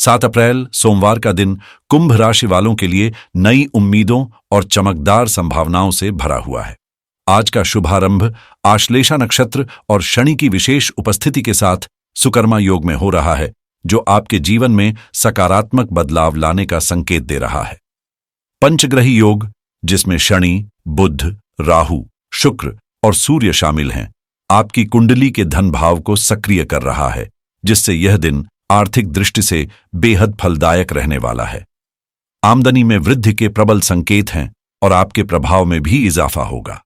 7 अप्रैल सोमवार का दिन कुंभ राशि वालों के लिए नई उम्मीदों और चमकदार संभावनाओं से भरा हुआ है। आज का शुभारंभ आश्लेषा नक्षत्र और शनि की विशेष उपस्थिति के साथ सुकर्मा योग में हो रहा है, जो आपके जीवन में सकारात्मक बदलाव लाने का संकेत दे रहा है। पंचग्रही योग, जिसमें शनि, बुध, राहु, शुक्र और सूर्य शामिल हैं, आपकी कुंडली के धन भाव को सक्रिय कर रहा है, जिससे यह दिन आर्थिक दृष्टि से बेहद फलदायक रहने वाला है। आमदनी में वृद्धि के प्रबल संकेत हैं और आपके प्रभाव में भी इजाफा होगा।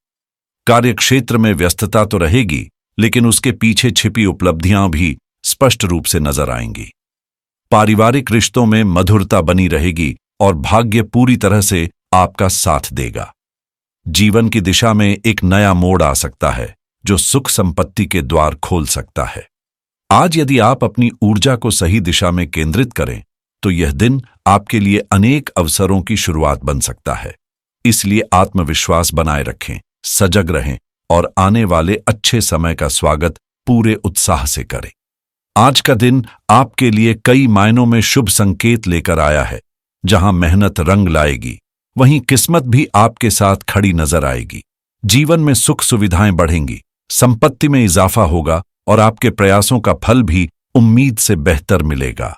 कार्यक्षेत्र में व्यस्तता तो रहेगी, लेकिन उसके पीछे छिपी उपलब्धियां भी स्पष्ट रूप से नजर आएंगी। पारिवारिक रिश्तों में मधुरता बनी रहेगी और भाग्य पूरी तरह से आपका साथ देगा। जीवन की दिशा में एक नया मोड़ आ सकता है, जो सुख संपत्ति के द्वार खोल सकता है। आज यदि आप अपनी ऊर्जा को सही दिशा में केंद्रित करें, तो यह दिन आपके लिए अनेक अवसरों की शुरुआत बन सकता है। इसलिए आत्मविश्वास बनाए रखें, सजग रहें और आने वाले अच्छे समय का स्वागत पूरे उत्साह से करें। आज का दिन आपके लिए कई मायनों में शुभ संकेत लेकर आया है। जहां मेहनत रंग लाएगी, वहीं किस्मत भी आपके साथ खड़ी नजर आएगी। जीवन में सुख सुविधाएं बढ़ेंगी, संपत्ति में इजाफा होगा और आपके प्रयासों का फल भी उम्मीद से बेहतर मिलेगा।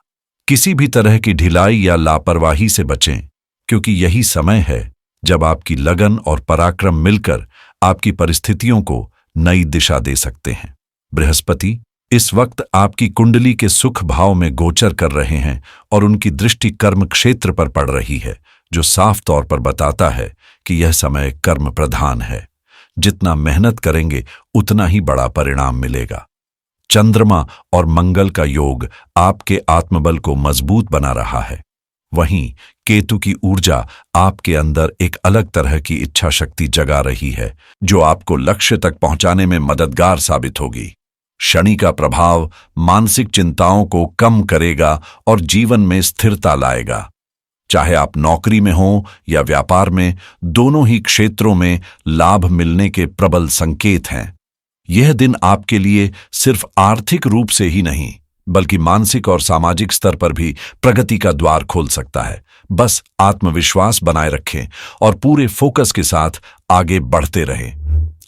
किसी भी तरह की ढिलाई या लापरवाही से बचें, क्योंकि यही समय है जब आपकी लगन और पराक्रम मिलकर आपकी परिस्थितियों को नई दिशा दे सकते हैं। बृहस्पति इस वक्त आपकी कुंडली के सुख भाव में गोचर कर रहे हैं और उनकी दृष्टि कर्म क्षेत्र पर पड़ रही है, जो साफ तौर पर बताता है कि यह समय कर्म प्रधान है। जितना मेहनत करेंगे, उतना ही बड़ा परिणाम मिलेगा। चंद्रमा और मंगल का योग आपके आत्मबल को मजबूत बना रहा है। वहीं केतु की ऊर्जा आपके अंदर एक अलग तरह की इच्छा शक्ति जगा रही है, जो आपको लक्ष्य तक पहुंचाने में मददगार साबित होगी। शनि का प्रभाव मानसिक चिंताओं को कम करेगा और जीवन में स्थिरता लाएगा। चाहे आप नौकरी में हों या व्यापार में, दोनों ही क्षेत्रों में लाभ मिलने के प्रबल संकेत हैं। यह दिन आपके लिए सिर्फ आर्थिक रूप से ही नहीं, बल्कि मानसिक और सामाजिक स्तर पर भी प्रगति का द्वार खोल सकता है। बस आत्मविश्वास बनाए रखें और पूरे फोकस के साथ आगे बढ़ते रहें।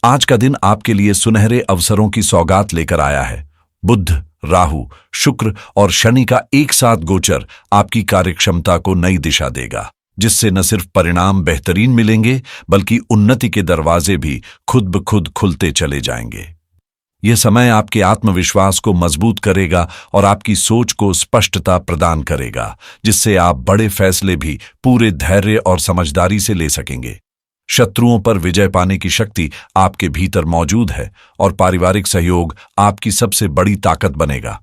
आज का दिन आपके लिए सुनहरे अवसरों की सौगात लेकर आया है। बुध, राहु, शुक्र और शनि का एक साथ गोचर आपकी कार्यक्षमता को नई दिशा देगा, जिससे न सिर्फ परिणाम बेहतरीन मिलेंगे, बल्कि उन्नति के दरवाजे भी खुद ब खुद खुलते चले जाएंगे। यह समय आपके आत्मविश्वास को मजबूत करेगा और आपकी सोच को स्पष्टता प्रदान करेगा, जिससे आप बड़े फैसले भी पूरे धैर्य और समझदारी से ले सकेंगे। शत्रुओं पर विजय पाने की शक्ति आपके भीतर मौजूद है और पारिवारिक सहयोग आपकी सबसे बड़ी ताकत बनेगा।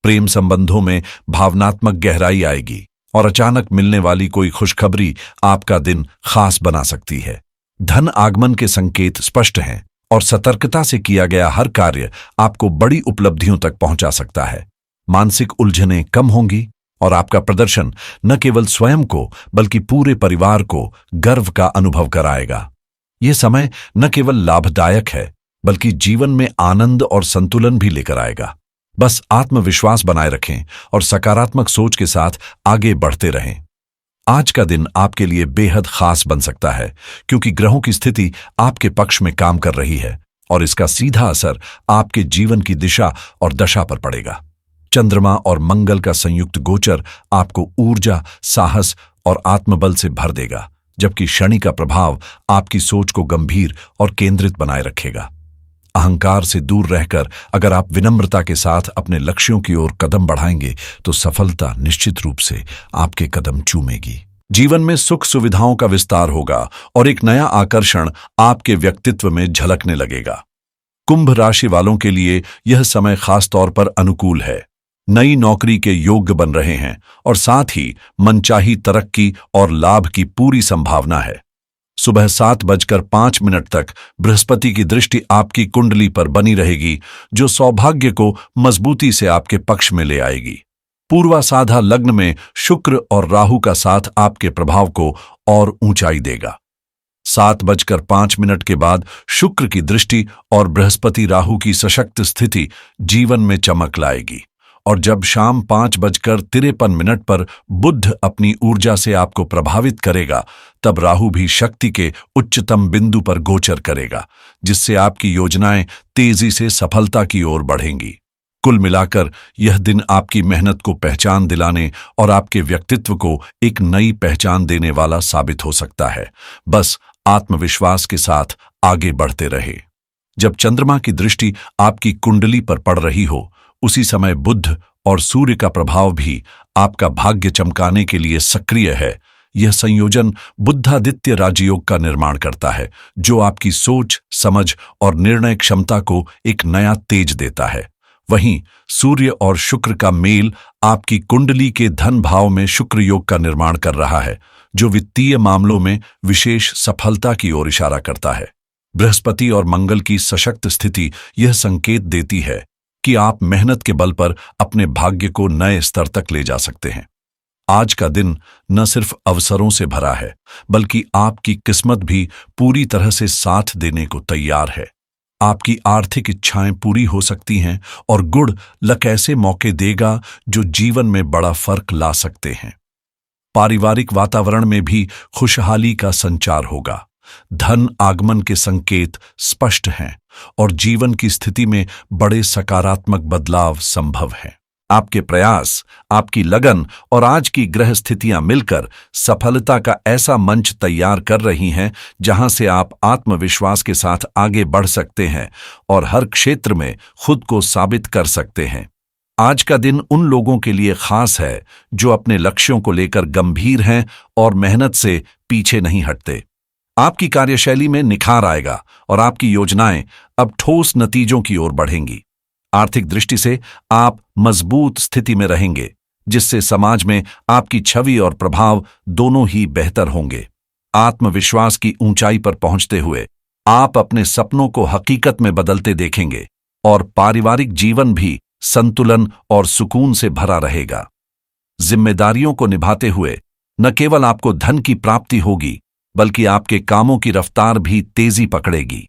प्रेम संबंधों में भावनात्मक गहराई आएगी और अचानक मिलने वाली कोई खुशखबरी आपका दिन खास बना सकती है। धन आगमन के संकेत स्पष्ट हैं और सतर्कता से किया गया हर कार्य आपको बड़ी उपलब्धियों तक पहुंचा सकता है। मानसिक उलझनें कम होंगी और आपका प्रदर्शन न केवल स्वयं को, बल्कि पूरे परिवार को गर्व का अनुभव कराएगा। यह समय न केवल लाभदायक है, बल्कि जीवन में आनंद और संतुलन भी लेकर आएगा। बस आत्मविश्वास बनाए रखें और सकारात्मक सोच के साथ आगे बढ़ते रहें। आज का दिन आपके लिए बेहद खास बन सकता है, क्योंकि ग्रहों की स्थिति आपके पक्ष में काम कर रही है और इसका सीधा असर आपके जीवन की दिशा और दशा पर पड़ेगा। चंद्रमा और मंगल का संयुक्त गोचर आपको ऊर्जा, साहस और आत्मबल से भर देगा, जबकि शनि का प्रभाव आपकी सोच को गंभीर और केंद्रित बनाए रखेगा। अहंकार से दूर रहकर अगर आप विनम्रता के साथ अपने लक्ष्यों की ओर कदम बढ़ाएंगे, तो सफलता निश्चित रूप से आपके कदम चूमेगी। जीवन में सुख सुविधाओं का विस्तार होगा और एक नया आकर्षण आपके व्यक्तित्व में झलकने लगेगा। कुंभ राशि वालों के लिए यह समय खास तौर पर अनुकूल है। नई नौकरी के योग्य बन रहे हैं और साथ ही मनचाही तरक्की और लाभ की पूरी संभावना है। सुबह 7:05 तक बृहस्पति की दृष्टि आपकी कुंडली पर बनी रहेगी, जो सौभाग्य को मजबूती से आपके पक्ष में ले आएगी। पूर्वासाधा लग्न में शुक्र और राहु का साथ आपके प्रभाव को और ऊंचाई देगा। 7:05 के बाद शुक्र की दृष्टि और बृहस्पति राहु की सशक्त स्थिति जीवन में चमक लाएगी और जब शाम 5:53 पर बुध अपनी ऊर्जा से आपको प्रभावित करेगा, तब राहु भी शक्ति के उच्चतम बिंदु पर गोचर करेगा, जिससे आपकी योजनाएं तेजी से सफलता की ओर बढ़ेंगी। कुल मिलाकर यह दिन आपकी मेहनत को पहचान दिलाने और आपके व्यक्तित्व को एक नई पहचान देने वाला साबित हो सकता है। बस आत्मविश्वास के साथ आगे बढ़ते रहे। जब चंद्रमा की दृष्टि आपकी कुंडली पर पड़ रही हो, उसी समय बुध और सूर्य का प्रभाव भी आपका भाग्य चमकाने के लिए सक्रिय है। यह संयोजन बुद्धादित्य राजयोग का निर्माण करता है, जो आपकी सोच, समझ और निर्णय क्षमता को एक नया तेज देता है। वहीं सूर्य और शुक्र का मेल आपकी कुंडली के धन भाव में शुक्र योग का निर्माण कर रहा है, जो वित्तीय मामलों में विशेष सफलता की ओर इशारा करता है। बृहस्पति और मंगल की सशक्त स्थिति यह संकेत देती है कि आप मेहनत के बल पर अपने भाग्य को नए स्तर तक ले जा सकते हैं। आज का दिन न सिर्फ अवसरों से भरा है, बल्कि आपकी किस्मत भी पूरी तरह से साथ देने को तैयार है। आपकी आर्थिक इच्छाएं पूरी हो सकती हैं और गुड़ लक ऐसे मौके देगा जो जीवन में बड़ा फर्क ला सकते हैं। पारिवारिक वातावरण में भी खुशहाली का संचार होगा। धन आगमन के संकेत स्पष्ट हैं और जीवन की स्थिति में बड़े सकारात्मक बदलाव संभव हैं। आपके प्रयास, आपकी लगन और आज की ग्रह स्थितियां मिलकर सफलता का ऐसा मंच तैयार कर रही हैं, जहां से आप आत्मविश्वास के साथ आगे बढ़ सकते हैं और हर क्षेत्र में खुद को साबित कर सकते हैं। आज का दिन उन लोगों के लिए खास है जो अपने लक्ष्यों को लेकर गंभीर हैं और मेहनत से पीछे नहीं हटते। आपकी कार्यशैली में निखार आएगा और आपकी योजनाएं अब ठोस नतीजों की ओर बढ़ेंगी। आर्थिक दृष्टि से आप मजबूत स्थिति में रहेंगे, जिससे समाज में आपकी छवि और प्रभाव दोनों ही बेहतर होंगे। आत्मविश्वास की ऊंचाई पर पहुंचते हुए आप अपने सपनों को हकीकत में बदलते देखेंगे और पारिवारिक जीवन भी संतुलन और सुकून से भरा रहेगा। जिम्मेदारियों को निभाते हुए न केवल आपको धन की प्राप्ति होगी, बल्कि आपके कामों की रफ्तार भी तेजी पकड़ेगी।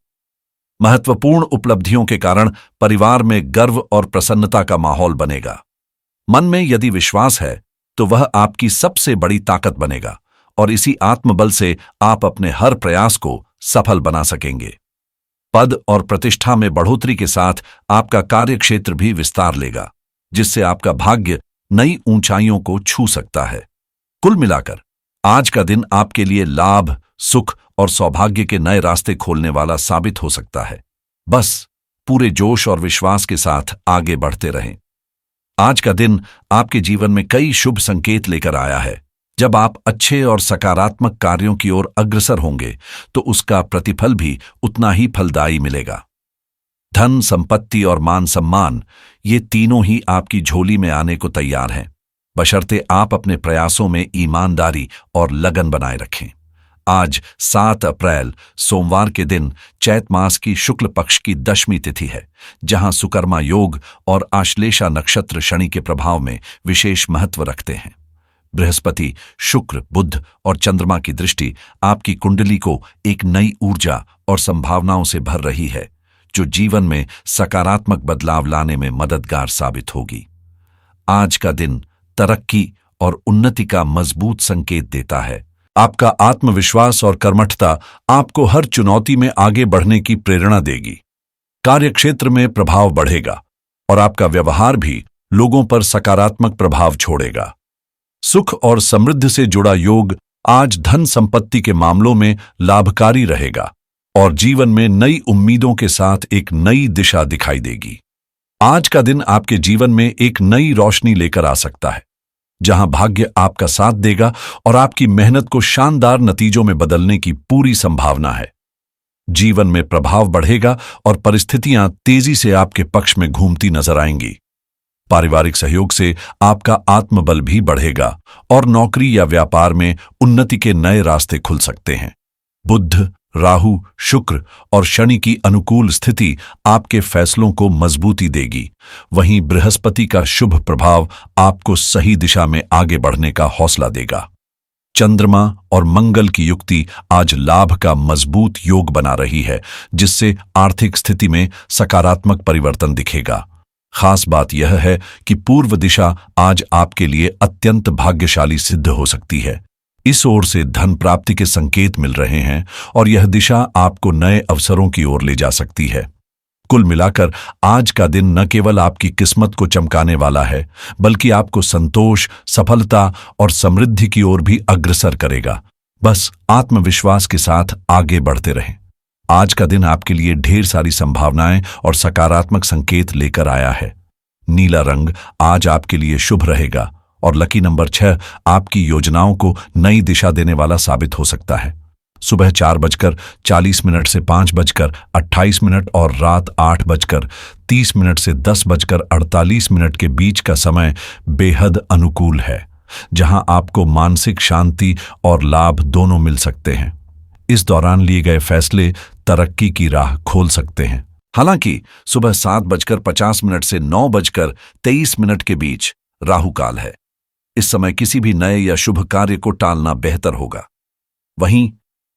महत्वपूर्ण उपलब्धियों के कारण परिवार में गर्व और प्रसन्नता का माहौल बनेगा। मन में यदि विश्वास है तो वह आपकी सबसे बड़ी ताकत बनेगा और इसी आत्मबल से आप अपने हर प्रयास को सफल बना सकेंगे। पद और प्रतिष्ठा में बढ़ोतरी के साथ आपका कार्यक्षेत्र भी विस्तार लेगा, जिससे आपका भाग्य नई ऊंचाइयों को छू सकता है। कुल मिलाकर आज का दिन आपके लिए लाभ, सुख और सौभाग्य के नए रास्ते खोलने वाला साबित हो सकता है। बस पूरे जोश और विश्वास के साथ आगे बढ़ते रहें। आज का दिन आपके जीवन में कई शुभ संकेत लेकर आया है। जब आप अच्छे और सकारात्मक कार्यों की ओर अग्रसर होंगे, तो उसका प्रतिफल भी उतना ही फलदायी मिलेगा। धन, संपत्ति और मान सम्मान, ये तीनों ही आपकी झोली में आने को तैयार हैं, बशर्ते आप अपने प्रयासों में ईमानदारी और लगन बनाए रखें। आज 7 अप्रैल सोमवार के दिन चैत मास की शुक्ल पक्ष की 10वीं तिथि है, जहां सुकर्मा योग और आश्लेषा नक्षत्र शनि के प्रभाव में विशेष महत्व रखते हैं। बृहस्पति, शुक्र, बुध और चंद्रमा की दृष्टि आपकी कुंडली को एक नई ऊर्जा और संभावनाओं से भर रही है, जो जीवन में सकारात्मक बदलाव लाने में मददगार साबित होगी। आज का दिन तरक्की और उन्नति का मजबूत संकेत देता है। आपका आत्मविश्वास और कर्मठता आपको हर चुनौती में आगे बढ़ने की प्रेरणा देगी। कार्यक्षेत्र में प्रभाव बढ़ेगा और आपका व्यवहार भी लोगों पर सकारात्मक प्रभाव छोड़ेगा। सुख और समृद्धि से जुड़ा योग आज धन संपत्ति के मामलों में लाभकारी रहेगा और जीवन में नई उम्मीदों के साथ एक नई दिशा दिखाई देगी। आज का दिन आपके जीवन में एक नई रोशनी लेकर आ सकता है, जहां भाग्य आपका साथ देगा और आपकी मेहनत को शानदार नतीजों में बदलने की पूरी संभावना है। जीवन में प्रभाव बढ़ेगा और परिस्थितियां तेजी से आपके पक्ष में घूमती नजर आएंगी। पारिवारिक सहयोग से आपका आत्मबल भी बढ़ेगा और नौकरी या व्यापार में उन्नति के नए रास्ते खुल सकते हैं। बुध, राहु, शुक्र और शनि की अनुकूल स्थिति आपके फैसलों को मजबूती देगी। वहीं बृहस्पति का शुभ प्रभाव आपको सही दिशा में आगे बढ़ने का हौसला देगा। चंद्रमा और मंगल की युक्ति आज लाभ का मजबूत योग बना रही है, जिससे आर्थिक स्थिति में सकारात्मक परिवर्तन दिखेगा। खास बात यह है कि पूर्व दिशा आज आपके लिए अत्यंत भाग्यशाली सिद्ध हो सकती है। इस ओर से धन प्राप्ति के संकेत मिल रहे हैं और यह दिशा आपको नए अवसरों की ओर ले जा सकती है। कुल मिलाकर आज का दिन न केवल आपकी किस्मत को चमकाने वाला है, बल्कि आपको संतोष, सफलता और समृद्धि की ओर भी अग्रसर करेगा। बस आत्मविश्वास के साथ आगे बढ़ते रहें। आज का दिन आपके लिए ढेर सारी संभावनाएं और सकारात्मक संकेत लेकर आया है। नीला रंग आज आपके लिए शुभ रहेगा और लकी नंबर 6 आपकी योजनाओं को नई दिशा देने वाला साबित हो सकता है। सुबह 4:40 से 5:28 और रात 8:30 से 10:48 के बीच का समय बेहद अनुकूल है, जहां आपको मानसिक शांति और लाभ दोनों मिल सकते हैं। इस दौरान लिए गए फैसले तरक्की की राह खोल सकते हैं। हालांकि सुबह 7:50 से 9:23 के बीच राहु काल है। इस समय किसी भी नए या शुभ कार्य को टालना बेहतर होगा। वहीं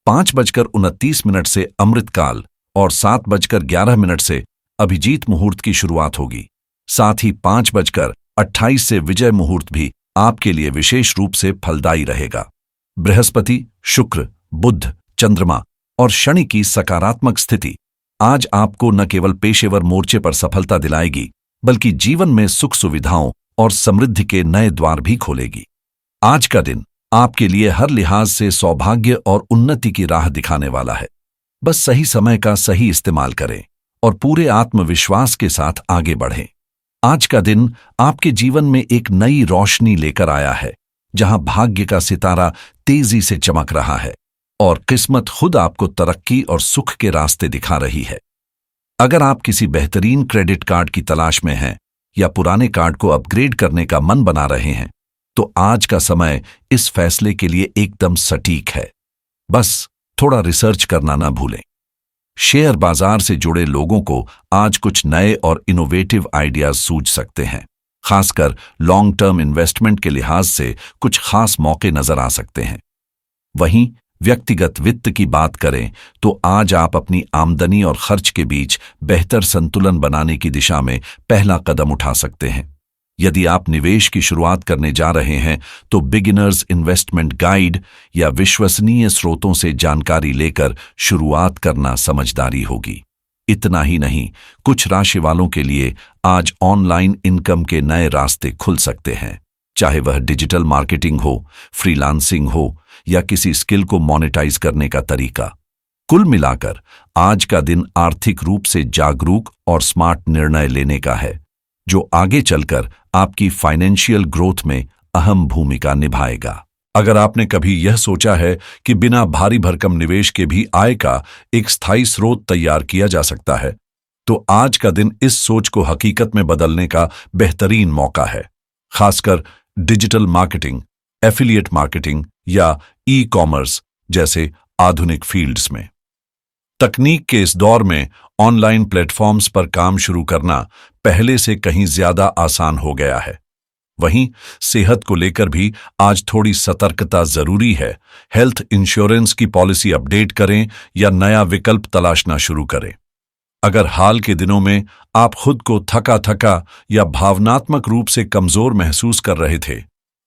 5:29 से अमृत काल और 7:11 से अभिजीत मुहूर्त की शुरुआत होगी। साथ ही 5:28 से विजय मुहूर्त भी आपके लिए विशेष रूप से फलदायी रहेगा। बृहस्पति, शुक्र, बुध, चंद्रमा और शनि की सकारात्मक स्थिति आज आपको न केवल पेशेवर मोर्चे पर सफलता दिलाएगी, बल्कि जीवन में सुख सुविधाओं और समृद्धि के नए द्वार भी खोलेगी। आज का दिन आपके लिए हर लिहाज से सौभाग्य और उन्नति की राह दिखाने वाला है। बस सही समय का सही इस्तेमाल करें और पूरे आत्मविश्वास के साथ आगे बढ़ें। आज का दिन आपके जीवन में एक नई रोशनी लेकर आया है, जहां भाग्य का सितारा तेजी से चमक रहा है और किस्मत खुद आपको तरक्की और सुख के रास्ते दिखा रही है। अगर आप किसी बेहतरीन क्रेडिट कार्ड की तलाश में हैं या पुराने कार्ड को अपग्रेड करने का मन बना रहे हैं, तो आज का समय इस फैसले के लिए एकदम सटीक है। बस थोड़ा रिसर्च करना ना भूलें। शेयर बाजार से जुड़े लोगों को आज कुछ नए और इनोवेटिव आइडियाज सूझ सकते हैं। खासकर लॉन्ग टर्म इन्वेस्टमेंट के लिहाज से कुछ खास मौके नजर आ सकते हैं। वहीं व्यक्तिगत वित्त की बात करें तो आज आप अपनी आमदनी और खर्च के बीच बेहतर संतुलन बनाने की दिशा में पहला कदम उठा सकते हैं। यदि आप निवेश की शुरुआत करने जा रहे हैं तो बिगिनर्स इन्वेस्टमेंट गाइड या विश्वसनीय स्रोतों से जानकारी लेकर शुरुआत करना समझदारी होगी। इतना ही नहीं, कुछ राशि वालों के लिए आज ऑनलाइन इनकम के नए रास्ते खुल सकते हैं, चाहे वह डिजिटल मार्केटिंग हो, फ्रीलांसिंग हो या किसी स्किल को मोनेटाइज करने का तरीका। कुल मिलाकर आज का दिन आर्थिक रूप से जागरूक और स्मार्ट निर्णय लेने का है, जो आगे चलकर आपकी फाइनेंशियल ग्रोथ में अहम भूमिका निभाएगा। अगर आपने कभी यह सोचा है कि बिना भारी भरकम निवेश के भी आय का एक स्थायी स्रोत तैयार किया जा सकता है, तो आज का दिन इस सोच को हकीकत में बदलने का बेहतरीन मौका है। खासकर डिजिटल मार्केटिंग, एफिलिएट मार्केटिंग या ई कॉमर्स जैसे आधुनिक फील्ड्स में। तकनीक के इस दौर में ऑनलाइन प्लेटफॉर्म्स पर काम शुरू करना पहले से कहीं ज्यादा आसान हो गया है। वहीं सेहत को लेकर भी आज थोड़ी सतर्कता जरूरी है। हेल्थ इंश्योरेंस की पॉलिसी अपडेट करें या नया विकल्प तलाशना शुरू करें। अगर हाल के दिनों में आप खुद को थका थका या भावनात्मक रूप से कमजोर महसूस कर रहे थे,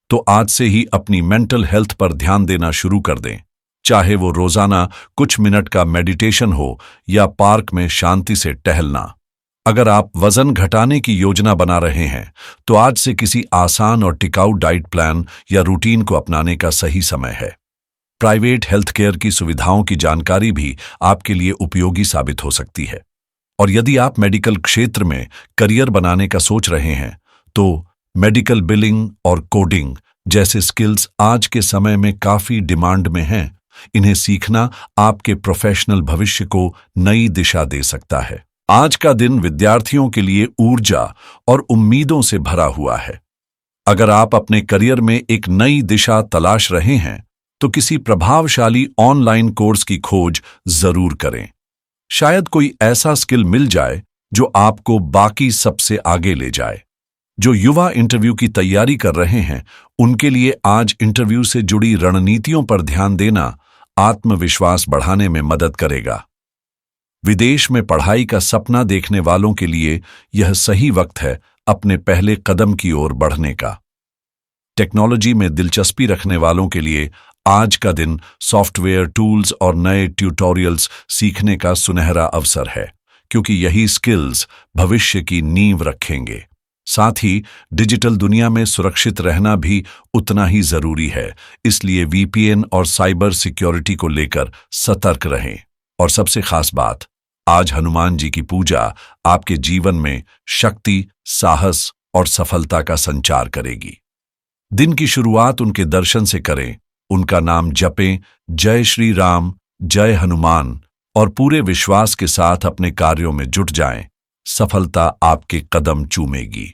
तो आज से ही अपनी मेंटल हेल्थ पर ध्यान देना शुरू कर दें। चाहे वो रोजाना कुछ मिनट का मेडिटेशन हो या पार्क में शांति से टहलना। अगर आप वजन घटाने की योजना बना रहे हैं, तो आज से किसी आसान और टिकाऊ डाइट प्लान या रूटीन को अपनाने का सही समय है। प्राइवेट हेल्थ केयर की सुविधाओं की जानकारी भी आपके लिए उपयोगी साबित हो सकती है। और यदि आप मेडिकल क्षेत्र में करियर बनाने का सोच रहे हैं, तो मेडिकल बिलिंग और कोडिंग जैसे स्किल्स आज के समय में काफी डिमांड में हैं। इन्हें सीखना आपके प्रोफेशनल भविष्य को नई दिशा दे सकता है। आज का दिन विद्यार्थियों के लिए ऊर्जा और उम्मीदों से भरा हुआ है। अगर आप अपने करियर में एक नई दिशा तलाश रहे हैं, तो किसी प्रभावशाली ऑनलाइन कोर्स की खोज जरूर करें। शायद कोई ऐसा स्किल मिल जाए जो आपको बाकी सबसे आगे ले जाए। जो युवा इंटरव्यू की तैयारी कर रहे हैं, उनके लिए आज इंटरव्यू से जुड़ी रणनीतियों पर ध्यान देना आत्मविश्वास बढ़ाने में मदद करेगा। विदेश में पढ़ाई का सपना देखने वालों के लिए यह सही वक्त है अपने पहले कदम की ओर बढ़ने का। टेक्नोलॉजी में दिलचस्पी रखने वालों के लिए आज का दिन सॉफ्टवेयर टूल्स और नए ट्यूटोरियल्स सीखने का सुनहरा अवसर है, क्योंकि यही स्किल्स भविष्य की नींव रखेंगे। साथ ही डिजिटल दुनिया में सुरक्षित रहना भी उतना ही जरूरी है, इसलिए वीपीएन और साइबर सिक्योरिटी को लेकर सतर्क रहें। और सबसे खास बात, आज हनुमान जी की पूजा आपके जीवन में शक्ति, साहस और सफलता का संचार करेगी। दिन की शुरुआत उनके दर्शन से करें, उनका नाम जपें, जय श्री राम, जय हनुमान, और पूरे विश्वास के साथ अपने कार्यों में जुट जाएं। सफलता आपके कदम चूमेगी।